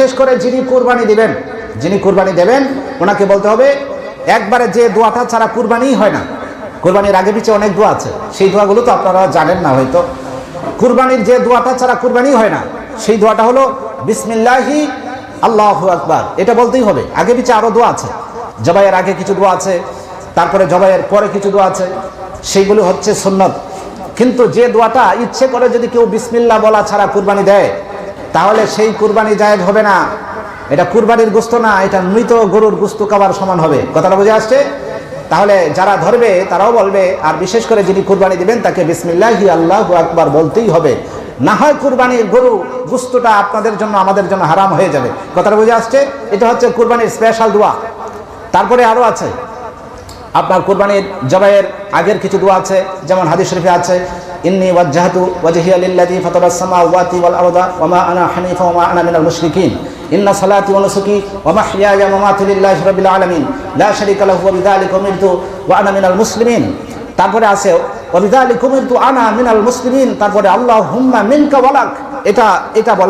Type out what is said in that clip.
বিশেষ করে যিনি কুরবানি দেবেন ওনাকে বলতে হবে একবারে যে দোয়াটা ছাড়া কুরবানিই হয় না। কুরবানির আগে পিছে অনেক দোয়া আছে, সেই দোয়াগুলো তো আপনারা জানেন না হয়তো। কুরবানির যে দোয়াটা ছাড়া কুরবানিই হয় না, সেই দোয়াটা হলো বিসমিল্লাহি আল্লাহু আকবার। এটা বলতেই হবে। আগে পিছে আরো দোয়া আছে, জবাইয়ের আগে কিছু দোয়া আছে, তারপরে জবাইয়ের পরে কিছু দোয়া আছে, সেইগুলো হচ্ছে সুন্নত। কিন্তু যে দোয়াটা ইচ্ছে করে যদি কেউ বিসমিল্লাহ বলা ছাড়া কুরবানি দেয়, তাহলে সেই কুরবানি জায়েজ হবে না। এটা কুরবানির গোশত না, এটা মৃত গরুর গোশত খাবার সমান হবে। কথাটা বুঝে আসছে? তাহলে যারা ধরবে তারাও বলবে, আর বিশেষ করে যিনি কুরবানি দিবেন তাকে বিসমিল্লাহি আল্লাহু আকবার বলতেই হবে। না হয় কুরবানির গরু গোশতটা আপনাদের জন্য আমাদের জন্য হারাম হয়ে যাবে। কথাটা বুঝে আসছে? এটা হচ্ছে কুরবানির স্পেশাল দোয়া। তারপরে আরো আছে আপনার কুরবানির জবাইয়ের আগের কিছু দোয়া আছে, যেমন হাদিস শরীফে আছে ইন্নী ওয়াজ্জাহতু ওয়াজহিয়া লিল্লাযী ফাতারাস সামাওয়াতি ওয়াল আরদা ওয়া মা আনা হানিফা ওয়া মা আনা মিনাল মুশরিকিন ইন্না সালাতি ওয়া নুসুকি ওয়া মাহইয়ায়া ওয়া মামাতি লিল্লাহি রাব্বিল আলামিন লা শারীকা লাহু ওয়া বিযালিকা উমিরতু ওয়া আনা মিনাল মুসলিমিন। তারপরে আছে ওয়া বিযালিকা উমিরতু আনা মিনাল মুসলিমিন। তারপরে আল্লাহুম্মা মিনকা ওয়ালাক, এটা বলা